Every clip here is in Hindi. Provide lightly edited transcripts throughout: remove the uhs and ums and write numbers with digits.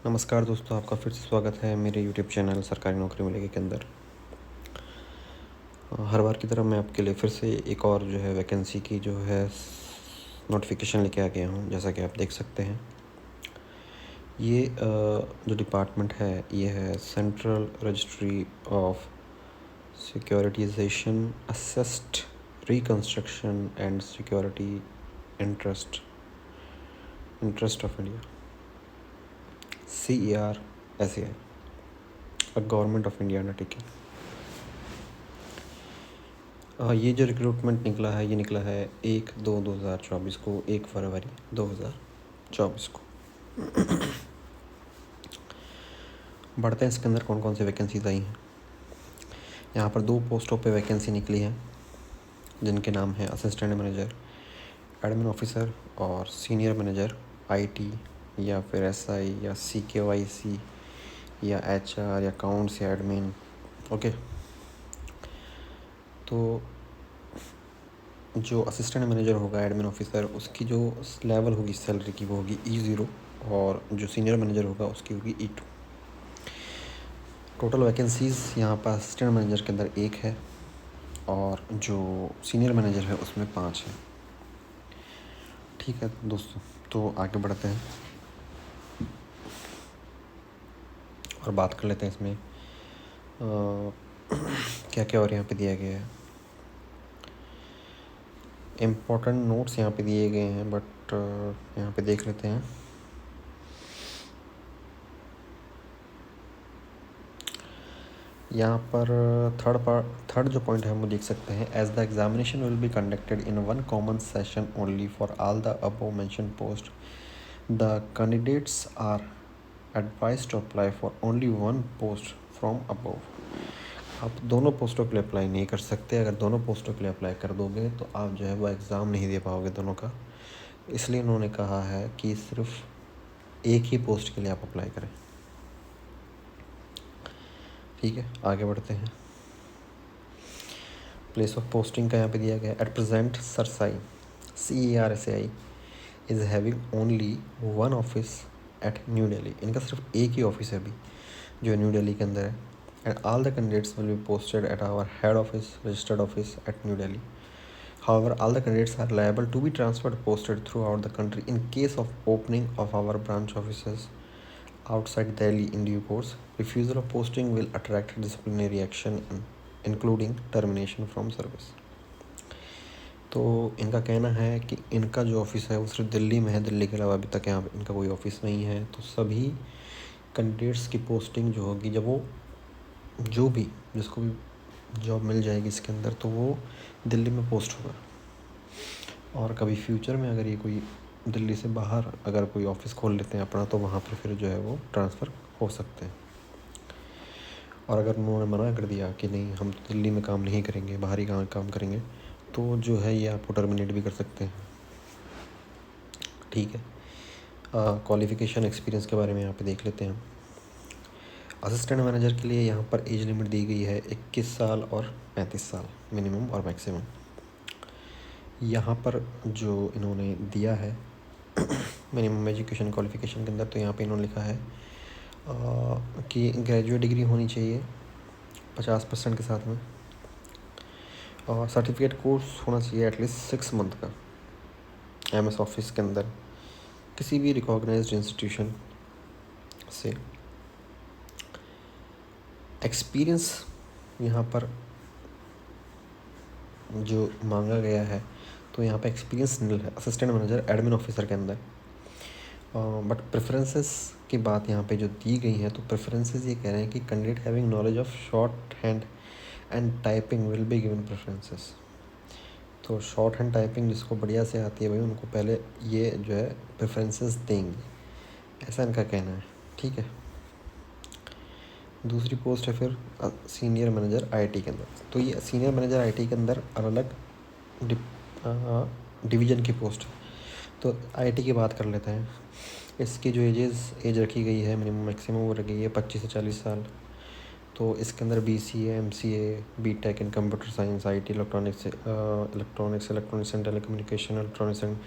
नमस्कार दोस्तों, आपका फिर से स्वागत है मेरे यूट्यूब चैनल सरकारी नौकरी मिलेगी के अंदर। हर बार की तरह मैं आपके लिए फिर से एक और जो है वैकेंसी की जो है नोटिफिकेशन लेके आ गया हूँ। जैसा कि आप देख सकते हैं, ये जो डिपार्टमेंट है ये है central registry of securitisation asset reconstruction and security interest of India, CERSAI, government of India undertaking. ये जो रिक्रूटमेंट निकला है ये निकला है 1/2/2024 को, 1 फरवरी 2024 को। बढ़ते हैं इसके अंदर कौन कौन सी वैकेंसीज आई हैं। यहाँ पर 2 पोस्टों पे वैकेंसी निकली है जिनके नाम है असिस्टेंट मैनेजर, एडमिन ऑफिसर और सीनियर मैनेजर IT या फिर SI या CKYC या HR या अकाउंट्स या एडमिन। ओके, तो जो असिस्टेंट मैनेजर होगा, एडमिन ऑफिसर, उसकी जो लेवल होगी सैलरी की वो होगी E0 और जो सीनियर मैनेजर होगा उसकी होगी E2। टोटल वैकेंसीज़ यहाँ पर असिस्टेंट मैनेजर के अंदर 1 है और जो सीनियर मैनेजर है उसमें 5 है। ठीक है दोस्तों, तो आगे बढ़ते हैं और बात कर लेते हैं इसमें क्या क्या और यहाँ पे दिया गया है। इम्पोर्टेंट नोट्स यहाँ पे दिए गए हैं, बट यहाँ पे देख लेते हैं। यहाँ पर थर्ड जो पॉइंट है वो देख सकते हैं। As the examination will be conducted in one common session only for all the above mention post, the candidates are advised to apply for only one post from above. आप दोनों पोस्टों के लिए अप्लाई नहीं कर सकते। अगर दोनों पोस्टों के लिए अप्लाई कर दोगे तो आप जो है वो एग्ज़ाम नहीं दे पाओगे दोनों का। इसलिए उन्होंने कहा है कि सिर्फ एक ही पोस्ट के लिए आप अप्लाई करें। ठीक है, आगे बढ़ते हैं। प्लेस ऑफ पोस्टिंग का यहाँ पे दिया गया है। At present cerci CERSAI is having only one office at New Delhi. इनका सिर्फ एक ही ऑफिस है अभी जो न्यू दिल्ली के अंदर है। And all the candidates will be posted at our head office, registered office at New Delhi. However, all the candidates are liable to be transferred posted throughout the country in case of opening of our branch offices outside Delhi in due course. Refusal of posting will attract disciplinary action including termination from service. तो इनका कहना है कि इनका जो ऑफिस है वो सिर्फ दिल्ली में है। दिल्ली के अलावा अभी तक यहाँ इनका कोई ऑफिस नहीं है। तो सभी कैंडिडेट्स की पोस्टिंग जो होगी, जब वो जो भी जिसको भी जॉब मिल जाएगी इसके अंदर, तो वो दिल्ली में पोस्ट होगा। और कभी फ्यूचर में अगर ये कोई दिल्ली से बाहर अगर कोई ऑफिस खोल लेते हैं अपना, तो वहाँ पर फिर जो है वो ट्रांसफ़र हो सकते हैं। और अगर उन्होंने मना कर दिया कि नहीं हम तो दिल्ली में काम नहीं करेंगे, बाहर ही काम करेंगे, तो जो है ये आपको टर्मिनेट भी कर सकते हैं। ठीक है, क्वालिफ़िकेशन एक्सपीरियंस के बारे में यहाँ पे देख लेते हैं। असिस्टेंट मैनेजर के लिए यहाँ पर एज लिमिट दी गई है 21 साल और 35 साल, मिनिमम और मैक्सिमम। यहाँ पर जो इन्होंने दिया है मिनिमम एजुकेशन क्वालिफ़िकेशन के अंदर, तो यहाँ पे इन्होंने लिखा है कि ग्रेजुएट डिग्री होनी चाहिए 50% के साथ में, और सर्टिफिकेट कोर्स होना चाहिए एटलीस्ट 6 मंथ का MS ऑफिस के अंदर किसी भी रिकॉग्नाइज्ड इंस्टीट्यूशन से। एक्सपीरियंस यहाँ पर जो मांगा गया है, तो यहाँ पे एक्सपीरियंस निल है असिस्टेंट मैनेजर एडमिन ऑफिसर के अंदर। बट प्रेफरेंसेस की बात यहाँ पे जो दी गई है, तो प्रेफरेंसेस ये कह रहे हैं कि candidate having knowledge of short hand and typing will be given preferences. तो शॉर्ट हैंड टाइपिंग जिसको बढ़िया से आती है भाई, उनको पहले ये जो है प्रेफरेंसेस देंगे, ऐसा इनका कहना है। ठीक है, दूसरी पोस्ट है फिर सीनियर मैनेजर IT के अंदर। तो ये सीनियर मैनेजर IT के अंदर अलग डिवीज़न की पोस्ट है। तो IT की बात कर लेते हैं। इसकी जो एज रखी गई है, मिनिमम मैक्सिमम वो रखी गई है 25 से 40 साल। तो इसके अंदर BCA, MCA, BTech in computer science, IT, electronics and telecommunication, electronics and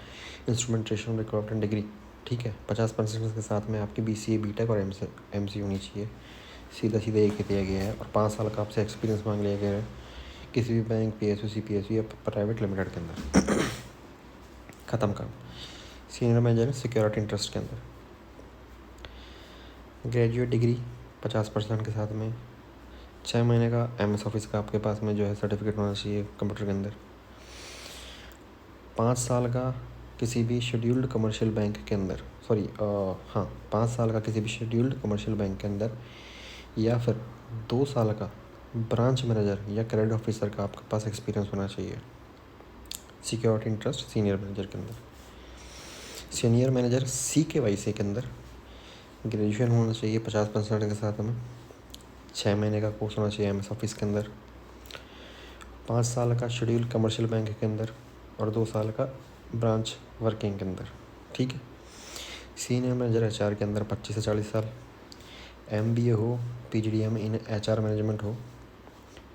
instrumentation required degree ठीक है। 50% के साथ में आपकी BCA BTech और MC होनी चाहिए। सीधा सीधा एक ही दिया गया है। और 5 साल का आपसे एक्सपीरियंस मांग लिया गया है किसी भी बैंक, PSU CPSU या प्राइवेट लिमिटेड के अंदर। ख़त्म काम। सीनियर मैनेजर सिक्योरिटी इंटरेस्ट के अंदर। ग्रेजुएट डिग्री 50% के साथ में 6 महीने का MS ऑफिस का आपके पास में जो है सर्टिफिकेट होना चाहिए कंप्यूटर के अंदर। 5 साल का किसी भी शेड्यूल्ड कमर्शियल बैंक के अंदर, 5 साल का किसी भी शेड्यूल्ड कमर्शियल बैंक के अंदर, या फिर 2 साल का ब्रांच मैनेजर या क्रेडिट ऑफिसर का आपके पास एक्सपीरियंस होना चाहिए सिक्योरिटी इंटरेस्ट सीनियर मैनेजर के अंदर। सीनियर मैनेजर CKYC के अंदर ग्रेजुएशन होना चाहिए 50% के साथ में। 6 महीने का कोर्स होना चाहिए MS ऑफिस के अंदर। 5 साल का शेड्यूल कमर्शियल बैंक के अंदर और 2 साल का ब्रांच वर्किंग के अंदर। ठीक है। सीनियर मैनेजर HR के अंदर 25 से 40 साल। MBA हो, PGDM इन HR मैनेजमेंट हो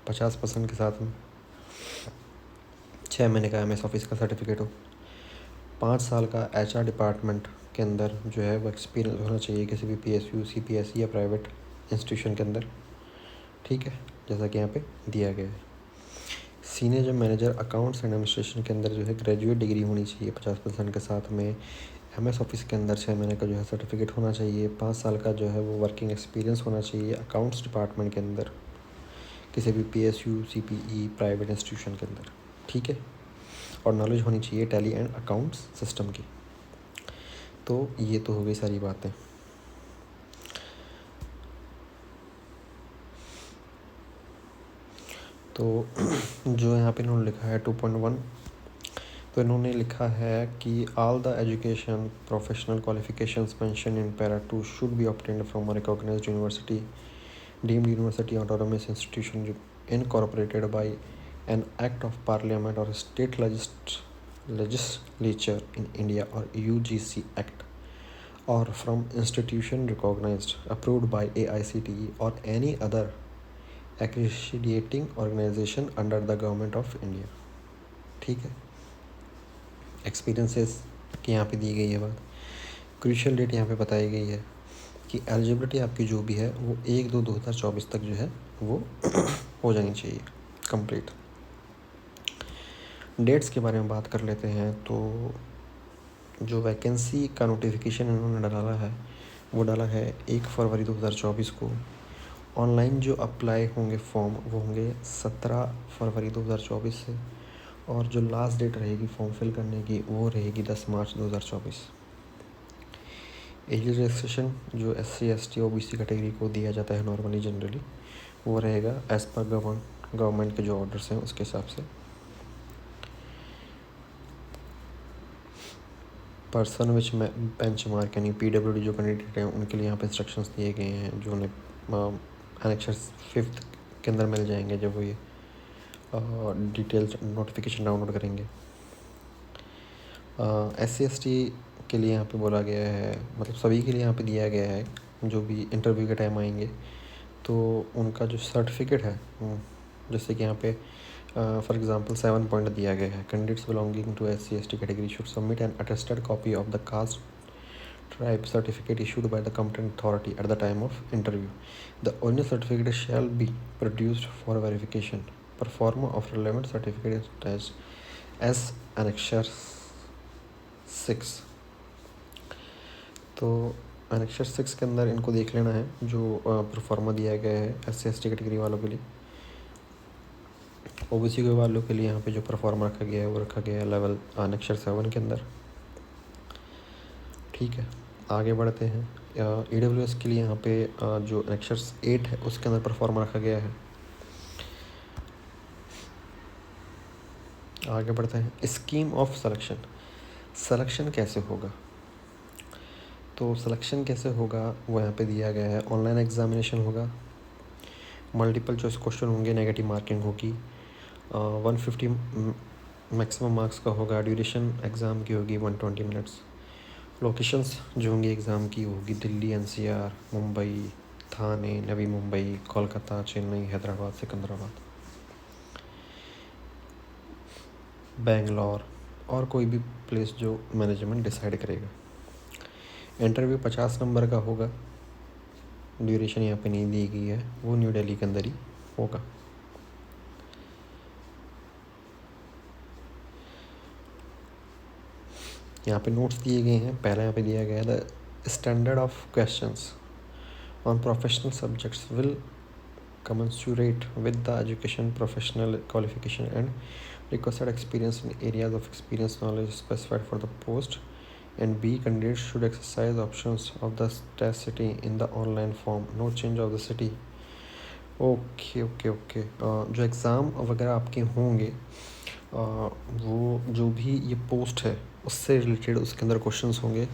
50% के साथ में। 6 महीने का MS ऑफिस का सर्टिफिकेट हो। 5 साल का HR डिपार्टमेंट के अंदर जो है वो एक्सपीरियंस होना चाहिए किसी भी PSU CPSE या प्राइवेट इंस्टीट्यूशन के अंदर। ठीक है, जैसा कि यहाँ पे दिया गया है। Senior manager accounts and administration के अंदर जो है ग्रेजुएट डिग्री होनी चाहिए 50% के साथ में। MS ऑफिस के अंदर 6 महीने का जो है सर्टिफिकेट होना चाहिए। 5 साल का जो है वो वर्किंग एक्सपीरियंस होना चाहिए अकाउंट्स डिपार्टमेंट के अंदर किसी भी PSU CPE प्राइवेट इंस्टीट्यूशन के अंदर। ठीक है। और नॉलेज होनी चाहिए टैली एंड अकाउंट्स सिस्टम की। तो ये तो हो गई सारी बातें। तो जो यहाँ पे इन्होंने लिखा है 2.1, तो इन्होंने लिखा है कि all the education professional qualifications mention in para 2 should be obtained from a recognised university, deemed university, autonomous institution incorporated by an act of parliament और state legislature in India or UGC Act, or from institution recognized, approved by AICTE or any other accrediting organization under the government of India। ठीक है। एक्सपीरियंसेस की यहाँ पे दी गई है बात। क्रूशियल डेट यहाँ पे बताई गई है कि एलिजिबिलिटी आपकी जो भी है वो 1/2/2024 तक जो है वो हो जानी चाहिए कंप्लीट। डेट्स के बारे में बात कर लेते हैं। तो जो वैकेंसी का नोटिफिकेशन इन्होंने डाला है वो डाला है 1 फरवरी 2024 को। ऑनलाइन जो अप्लाई होंगे फॉर्म वो होंगे 17 फरवरी 2024 से, और जो लास्ट डेट रहेगी फॉर्म फिल करने की वो रहेगी 10 मार्च 2024। एज रिलैक्सेशन जो SC ST OBC कैटेगरी को दिया जाता है नॉर्मली जनरली वो रहेगा एज़ पर गवर्नमेंट के जो ऑर्डर्स हैं उसके हिसाब से। पर्सन विच बेंच मार्क यानी PWD जो कैंडिडेट हैं उनके लिए यहाँ पे इंस्ट्रक्शंस दिए गए हैं जो उन्हें एनेक्सर 5 के अंदर मिल जाएंगे जब वो ये डिटेल्स नोटिफिकेशन डाउनलोड करेंगे। SC ST के लिए यहाँ पे बोला गया है, मतलब सभी के लिए यहाँ पे दिया गया है जो भी इंटरव्यू के टाइम आएंगे तो उनका जो सर्टिफिकेट है जैसे कि यहाँ पे फॉर एग्जांपल 7 पॉइंट दिया गया है। Candidates belonging to SC ST category should submit an attested copy of the caste tribe certificate issued by the competent authority at the time of interview. The original certificate shall be produced for verification. Performer of relevant certificate is attached as Annexure 6। तो Annexure 6 के अंदर इनको देख लेना है जो परफॉर्मा दिया गया है SC ST कैटेगरी वालों के लिए। OBC के वालों के लिए यहाँ पे जो परफॉर्मा रखा गया है वो रखा गया है लेवल Annexure 7 के अंदर। ठीक है, आगे बढ़ते हैं। EWS के लिए यहाँ पे जो Annexure 8 है उसके अंदर परफॉर्मा रखा गया है। आगे बढ़ते हैं। स्कीम ऑफ सिलेक्शन कैसे होगा, तो सिलेक्शन कैसे होगा वो यहाँ पे दिया गया है। ऑनलाइन एग्जामिनेशन होगा, मल्टीपल चॉइस क्वेश्चन होंगे, नेगेटिव मार्किंग होगी, 150 मैक्सिमम मार्क्स का होगा। ड्यूरेशन एग्ज़ाम की होगी 120 मिनट्स। लोकेशंस जो होंगी एग्ज़ाम की होगी दिल्ली, NCR, मुंबई, थाने, नवी मुंबई, कोलकाता, चेन्नई, हैदराबाद, सिकंदराबाद, बेंगलोर और कोई भी प्लेस जो मैनेजमेंट डिसाइड करेगा। इंटरव्यू 50 नंबर का होगा, ड्यूरेशन यहाँ पे नहीं दी गई है, वो न्यू दिल्ली के अंदर ही होगा। यहाँ पे नोट्स दिए गए हैं। पहला यहाँ पे दिया गया है the standard of questions on professional subjects will commensurate with the education, professional qualification, and requested experience in areas of experience knowledge specified for the post. And B, candidates should exercise options of the test city in the online form. No change of the city. Okay okay okay. जो एग्ज़ाम वगैरह आपके होंगे, वो जो भी ये पोस्ट है उससे रिलेटेड उसके अंदर क्वेश्चंस होंगे,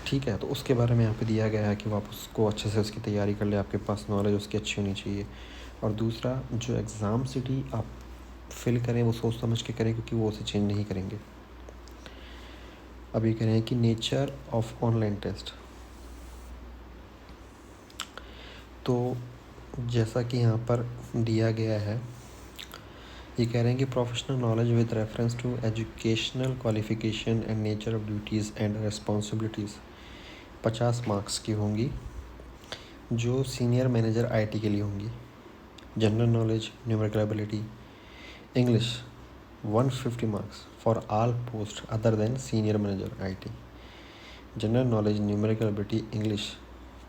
ठीक है। तो उसके बारे में यहाँ पे दिया गया है कि आप उसको अच्छे से उसकी तैयारी कर ले, आपके पास नॉलेज उसकी अच्छी होनी चाहिए। और दूसरा, जो एग्ज़ाम सिटी आप फिल करें वो सोच समझ के करें, क्योंकि वो उसे चेंज नहीं करेंगे। अब ये कह रहे हैं कि नेचर ऑफ ऑनलाइन टेस्ट, तो जैसा कि यहाँ पर दिया गया है, ये कह रहे हैं कि professional knowledge with reference to educational qualification and nature of duties and responsibilities 50 marks की होंगी, जो सीनियर मैनेजर आईटी के लिए होंगी। General knowledge, numerical ability, English 150 marks for all post other than senior manager IT. General knowledge, numerical ability, English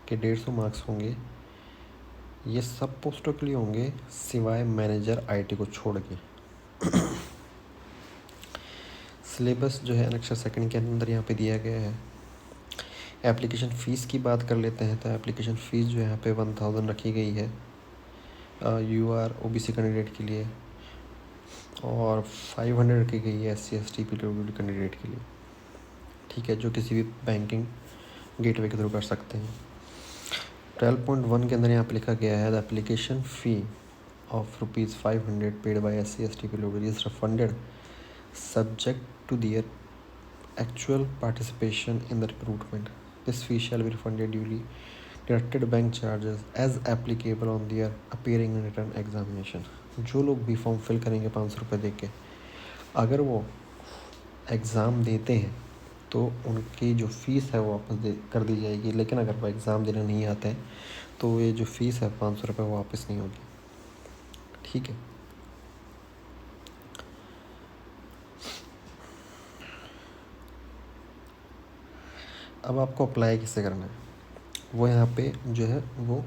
के 150 मार्क्स होंगे। ये सब पोस्टों के लिए होंगे सिवाय मैनेजर आईटी को छोड़ के। सिलेबस जो है अनेक्शर सेकंड के अंदर यहाँ पे दिया गया है। एप्लीकेशन फ़ीस की बात कर लेते हैं, तो एप्लीकेशन फ़ीस जो यहाँ पे 1000 रखी गई है यूआर ओबीसी कैंडिडेट के लिए, और 500 रखी गई है SC ST PWD कैंडिडेट के लिए, ठीक है, जो किसी भी बैंकिंग गेटवे के थ्रू कर सकते हैं। 12.1 के अंदर यहाँ पे लिखा गया है the application fee of ₹500 paid by SC ST PWD is refunded subject to their actual participation in the recruitment. This fee shall be refunded duly deducted bank charges as applicable on their appearing in written examination. जो लोग भी फॉर्म फिल करेंगे 500 रुपये दे के, अगर वो एग्ज़ाम देते हैं तो उनकी जो फ़ीस है वो वापस कर दी जाएगी। लेकिन अगर वो एग्ज़ाम देने नहीं आते हैं तो ये जो फ़ीस है 500 रुपये वो वापस नहीं होगी, ठीक है। अब आपको अप्लाई कैसे करना है, वो यहाँ पे जो है वो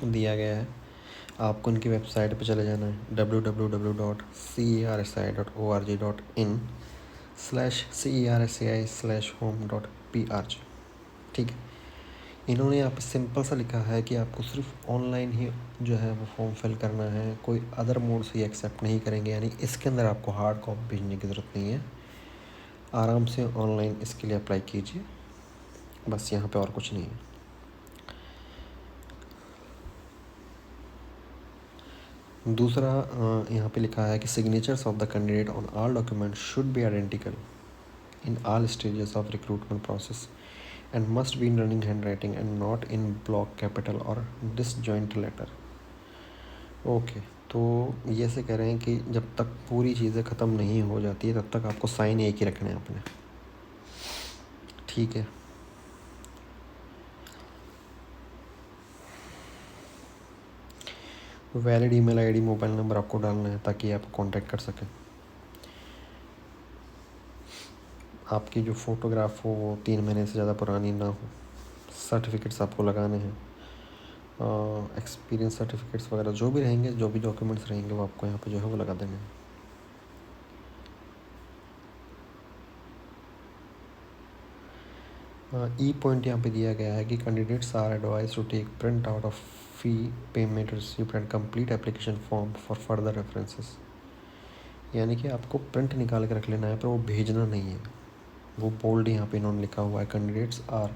दिया गया है। आपको उनकी वेबसाइट पे चले जाना है www.cersci.org.in/cersci/home.prg, ठीक है। इन्होंने यहाँ पे सिंपल सा लिखा है कि आपको सिर्फ ऑनलाइन ही जो है वो फॉर्म फिल करना है, कोई अदर मोड से एक्सेप्ट नहीं करेंगे, यानी इसके अंदर आपको हार्ड कॉपी भेजने की ज़रूरत नहीं है। आराम से ऑनलाइन इसके लिए अप्लाई कीजिए, बस यहाँ पे और कुछ नहीं है। दूसरा यहाँ पे लिखा है कि signatures of the candidate on all document should be identical in all stages of recruitment process and must be in running hand writing and not in block capital और डिसजॉइंट लेटर। ओके, तो ये से कह रहे हैं कि जब तक पूरी चीज़ें ख़त्म नहीं हो जाती है तब तक आपको साइन एक ही रखने हैं अपने, ठीक है। Valid email ID, mobile number आपको डालना है ताकि आप कांटेक्ट कर सकें। आपकी जो फ़ोटोग्राफ हो वो 3 महीने से ज़्यादा पुरानी ना हो। सर्टिफिकेट्स आपको लगाने हैं, एक्सपीरियंस सर्टिफिकेट्स वगैरह जो भी रहेंगे, जो भी डॉक्यूमेंट्स रहेंगे वो आपको यहाँ पे जो है वो लगा देने हैं। ई पॉइंट यहाँ पे दिया गया है कि candidates are advise to take print out of fee payment receipt and complete application form for further references, यानी कि आपको प्रिंट निकाल के रख लेना है पर वो भेजना नहीं है। वो बोल्ड यहाँ पे इन्होंने लिखा हुआ है candidates are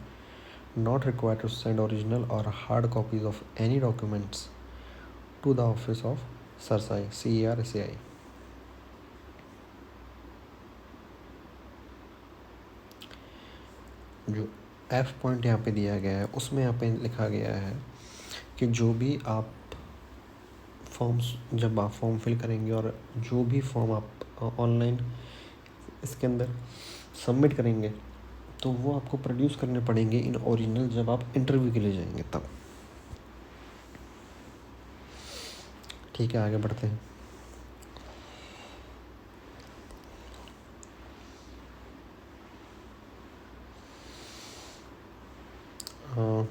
not required to send original or hard copies of any documents to the office of CERSAI, CERSAI. जो F पॉइंट यहाँ पे दिया गया है उसमें यहाँ पे लिखा गया है कि जो भी आप जब आप फॉर्म फिल करेंगे और जो भी फॉर्म आप ऑनलाइन इसके अंदर सबमिट करेंगे तो वो आपको प्रोड्यूस करने पड़ेंगे इन ओरिजिनल जब आप इंटरव्यू के लिए जाएंगे तब। ठीक है, आगे बढ़ते हैं।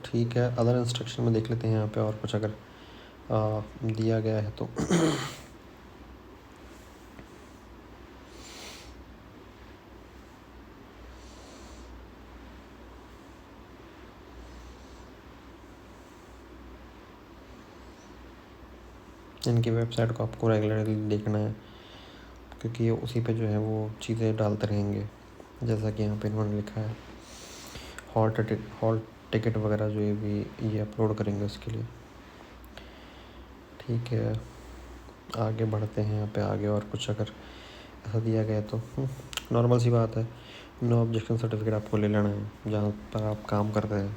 ठीक है, अदर इंस्ट्रक्शन में देख लेते हैं यहाँ पे और कुछ अगर दिया गया है तो। इनकी वेबसाइट को आपको रेगुलरली देखना है, क्योंकि उसी पे जो है वो चीज़ें डालते रहेंगे। जैसा कि यहाँ पे इन्होंने लिखा है, हॉल टिकट वगैरह जो ये अपलोड करेंगे उसके लिए। ठीक है, आगे बढ़ते हैं यहाँ पे आगे और कुछ अगर ऐसा दिया गया तो नॉर्मल सी बात है। नो ऑब्जेक्शन सर्टिफिकेट आपको ले लेना है जहाँ पर आप काम करते हैं।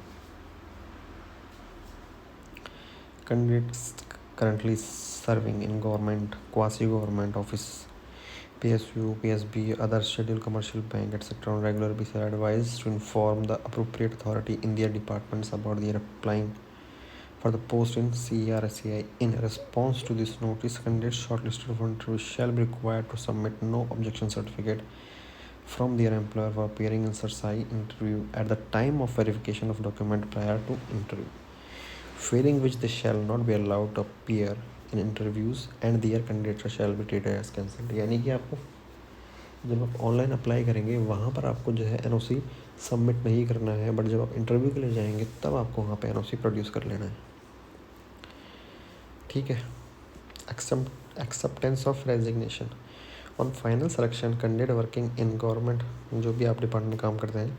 Candidates currently serving in government, quasi government office, PSU, PSB, other scheduled commercial bank, etc. on regular basis are advised to inform the appropriate authority in their departments about their applying for the post in CERSAI. In response to this notice, candidates shortlisted for interview shall be required to submit no objection certificate from their employer for appearing in CERSAI interview at the time of verification of document prior to interview, failing which they shall not be allowed to appear in interviews and their candidate shall be treated as cancelled. यानी कि आपको जब आप ऑनलाइन अप्लाई करेंगे वहाँ पर आपको जो है NOC सबमिट नहीं करना है, बट जब आप इंटरव्यू के लिए जाएंगे तब आपको वहाँ पे NOC प्रोड्यूस कर लेना है। ठीक है, acceptance of resignation on final selection, candidate working in government, जो भी आप डिपार्टमेंट में काम करते हैं,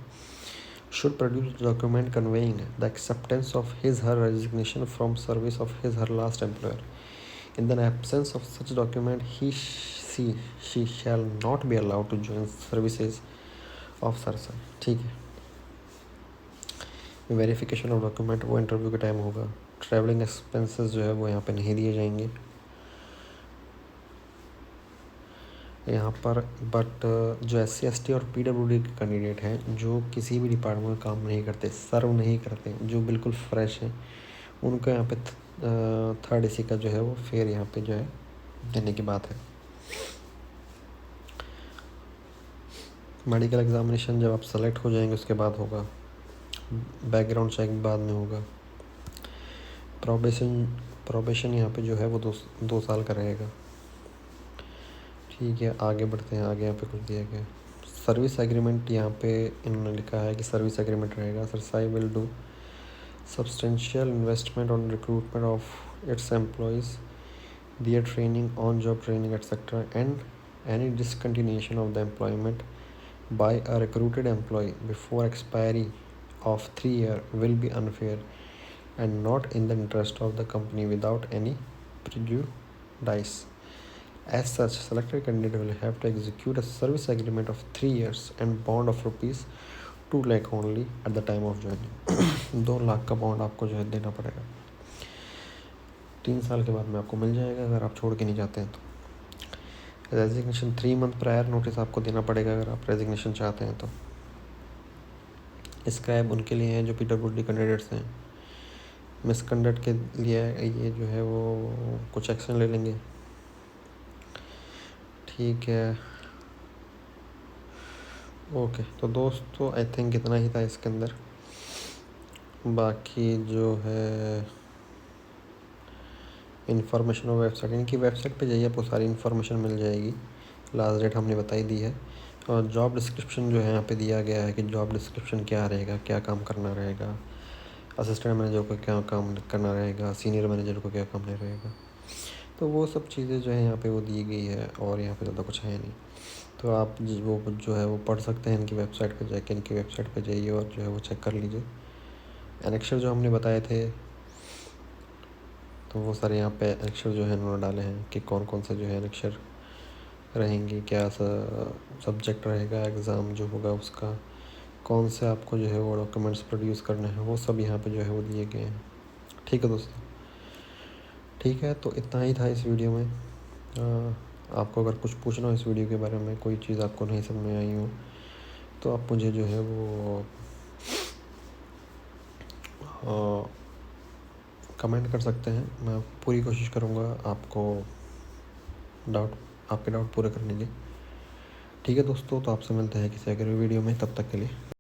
should produce document conveying the acceptance of his her resignation from service of his her last employer. In the absence of such document, she shall not be allowed to join services of CERSAI। ठीक है, वेरिफिकेशन ऑफ डॉक्यूमेंट वो इंटरव्यू के टाइम होगा। ट्रैवलिंग एक्सपेंसेस जो है वो यहाँ पे नहीं दिए जाएंगे यहाँ पर, बट जो SC ST और PWD के कैंडिडेट हैं जो किसी भी डिपार्टमेंट में काम नहीं करते, सर्व नहीं करते, जो बिल्कुल फ्रेश हैं, उनको यहाँ पे 3rd AC का जो है वो फेयर यहाँ पे जो है देने की बात है। मेडिकल एग्जामिनेशन जब आप सेलेक्ट हो जाएंगे उसके बाद होगा, बैकग्राउंड चेक बाद में होगा। प्रोबेशन यहाँ पे जो है वो 2 साल का रहेगा। ठीक है, आगे बढ़ते हैं। आगे यहाँ पे कुछ दिया गया, सर्विस एग्रीमेंट यहाँ पे इन्होंने लिखा है कि सर्विस एग्रीमेंट रहेगा। CERSAI will do substantial investment on recruitment of its employees, their training, on-job training, etc., and any discontinuation of the employment by a recruited employee before expiry of 3 years will be unfair and not in the interest of the company without any prejudice. As such, selected candidate will have to execute a service agreement of 3 years and bond of rupees 2 lakh only at the time of joining। 2 lakh का बॉन्ड आपको जो है देना पड़ेगा। 3 साल के बाद में आपको मिल जाएगा अगर आप छोड़ के नहीं जाते हैं तो। रेजिग्नेशन 3 मंथ प्रायर नोटिस आपको देना पड़ेगा अगर आप रेजिग्नेशन चाहते हैं तो। स्क्रैब उनके लिए हैं जो PWD कैंडिडेट्स हैं। मिसकंडक्ट के लिए ये जो है वो कुछ एक्शन ले लेंगे। ठीक है, ओके। तो दोस्तों आई थिंक इतना ही था इसके अंदर। बाकी जो है इन्फॉर्मेशन और वेबसाइट, इनकी वेबसाइट पे जाइए, आपको सारी इन्फॉर्मेशन मिल जाएगी। लास्ट डेट हमने बताई दी है। और जॉब डिस्क्रिप्शन जो है यहाँ पे दिया गया है कि जॉब डिस्क्रिप्शन क्या रहेगा, क्या काम करना रहेगा, असिस्टेंट मैनेजर को क्या काम करना रहेगा, सीनियर मैनेजर को क्या काम नहीं रहेगा। तो वो सब चीज़ें जो है यहाँ पे वो दी गई है और यहाँ पे ज़्यादा कुछ है नहीं। तो आप वो जो है वो पढ़ सकते हैं इनकी वेबसाइट पे जाके। इनकी वेबसाइट पे जाइए और जो है वो चेक कर लीजिए। एनेक्सर जो हमने बताए थे तो वो सारे यहाँ पे एनेक्सर जो है उन्होंने डाले हैं कि कौन कौन से जो है एनेक्सर रहेंगे, क्या सब्जेक्ट रहेगा, एग्ज़ाम जो होगा उसका, कौन से आपको जो है वो डॉक्यूमेंट्स प्रोड्यूस करने हैं, वो सब यहाँ पे जो है वो दिए गए हैं। ठीक है दोस्तों, ठीक है। तो इतना ही था इस वीडियो में। आपको अगर कुछ पूछना हो इस वीडियो के बारे में, कोई चीज़ आपको नहीं समझ में आई हो तो आप मुझे जो है वो कमेंट कर सकते हैं। मैं पूरी कोशिश करूँगा आपके डाउट पूरे करने की। ठीक है दोस्तों, तो आपसे मिलते हैं किसी अगले वीडियो में, तब तक के लिए।